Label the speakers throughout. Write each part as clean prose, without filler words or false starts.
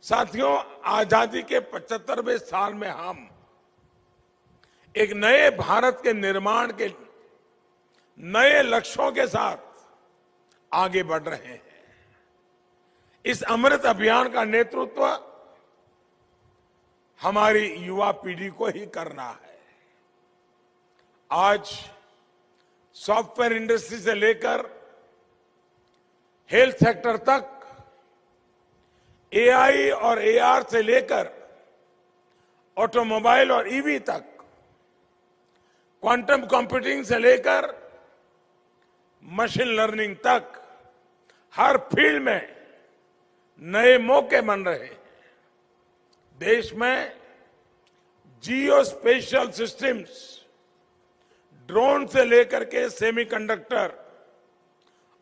Speaker 1: साथियों, आजादी के 75वें साल में हम एक नए भारत के निर्माण के नए लक्ष्यों के साथ आगे बढ़ रहे हैं। इस अमृत अभियान का नेतृत्व हमारी युवा पीढ़ी को ही करना है। आज सॉफ्टवेयर इंडस्ट्री से लेकर हेल्थ सेक्टर तक, एआई और एआर से लेकर ऑटोमोबाइल और ईवी तक, क्वांटम कंप्यूटिंग से लेकर मशीन लर्निंग तक, हर फील्ड में नए मौके बन रहे हैं। देश में जियो स्पेशल सिस्टम्स, ड्रोन से लेकर के सेमीकंडक्टर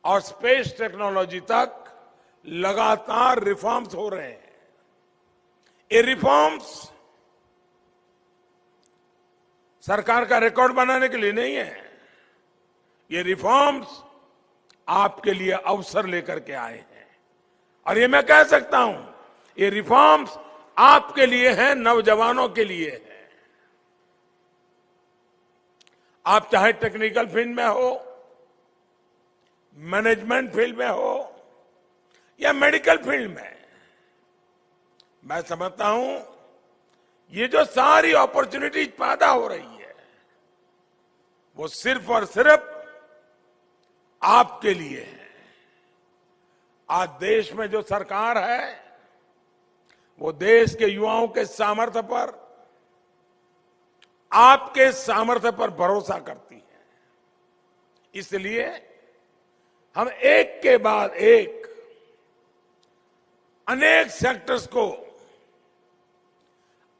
Speaker 1: और स्पेस टेक्नोलॉजी तक लगातार रिफॉर्म्स हो रहे हैं। ये रिफॉर्म्स सरकार का रिकॉर्ड बनाने के लिए नहीं है, ये रिफॉर्म्स आपके लिए अवसर लेकर के आए हैं। और ये मैं कह सकता हूं, ये रिफॉर्म्स आपके लिए हैं, नौजवानों के लिए हैं। आप चाहे टेक्निकल फील्ड में हो, मैनेजमेंट फील्ड में हो या मेडिकल फील्ड में, मैं समझता हूं ये जो सारी अपॉर्चुनिटीज पैदा हो रही है वो सिर्फ और सिर्फ आपके लिए है। आज देश में जो सरकार है वो देश के युवाओं के सामर्थ्य पर, आपके सामर्थ्य पर भरोसा करती है। इसलिए हम एक के बाद एक अनेक सेक्टर्स को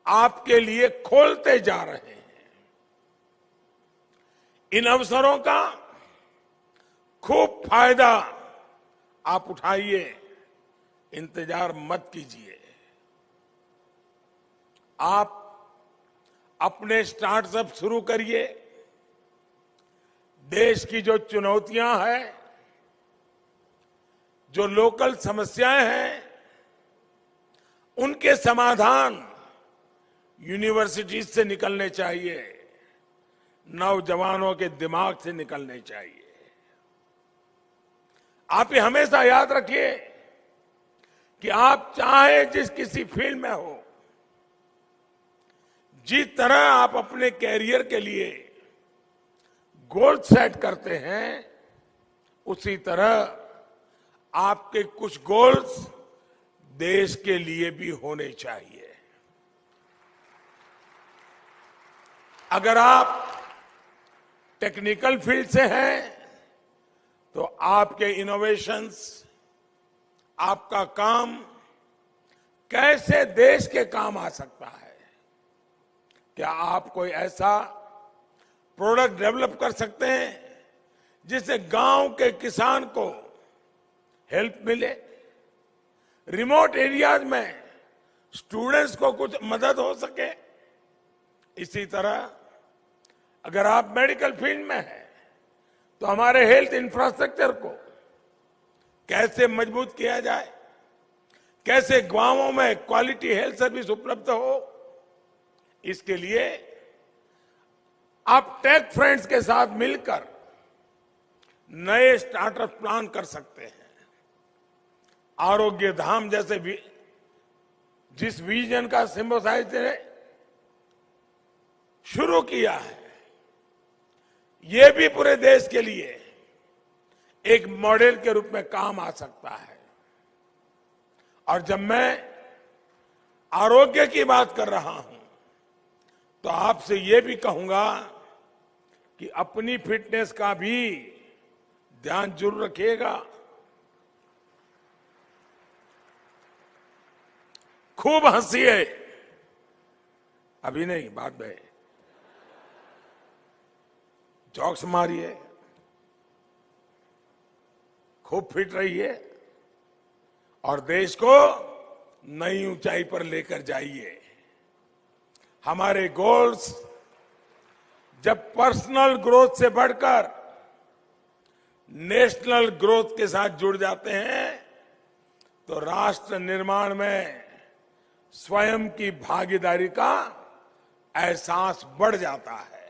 Speaker 1: आपके लिए खोलते जा रहे हैं। इन अवसरों का खूब फायदा आप उठाइए, इंतजार मत कीजिए। आप अपने स्टार्टअप शुरू करिए। देश की जो चुनौतियां हैं, जो लोकल समस्याएं हैं, उनके समाधान यूनिवर्सिटीज से निकलने चाहिए, नौजवानों के दिमाग से निकलने चाहिए। आप ये हमेशा याद रखिए कि आप चाहे जिस किसी फील्ड में हो, जिस तरह आप अपने कैरियर के लिए गोल सेट करते हैं, उसी तरह आपके कुछ गोल्स देश के लिए भी होने चाहिए। अगर आप टेक्निकल फील्ड से हैं तो आपके इनोवेशंस, आपका काम कैसे देश के काम आ सकता है। क्या आप कोई ऐसा प्रोडक्ट डेवलप कर सकते हैं जिससे गांव के किसान को हेल्प मिले, रिमोट एरियाज में स्टूडेंट्स को कुछ मदद हो सके। इसी तरह अगर आप मेडिकल फील्ड में हैं तो हमारे हेल्थ इंफ्रास्ट्रक्चर को कैसे मजबूत किया जाए, कैसे गांवों में क्वालिटी हेल्थ सर्विस उपलब्ध हो, इसके लिए आप टेक फ्रेंड्स के साथ मिलकर नए स्टार्टअप प्लान कर सकते हैं। आरोग्य धाम जैसे भी जिस विजन का सिम्बोसाइज ने शुरू किया है, ये भी पूरे देश के लिए एक मॉडल के रूप में काम आ सकता है। और जब मैं आरोग्य की बात कर रहा हूं तो आपसे ये भी कहूंगा कि अपनी फिटनेस का भी ध्यान जरूर रखिएगा। खूब हंसिए, अभी नहीं, बाद में जॉक्स मारिए, खूब फिट रहिए और देश को नई ऊंचाई पर लेकर जाइए। हमारे गोल्स जब पर्सनल ग्रोथ से बढ़कर नेशनल ग्रोथ के साथ जुड़ जाते हैं तो राष्ट्र निर्माण में स्वयं की भागीदारी का एहसास बढ़ जाता है।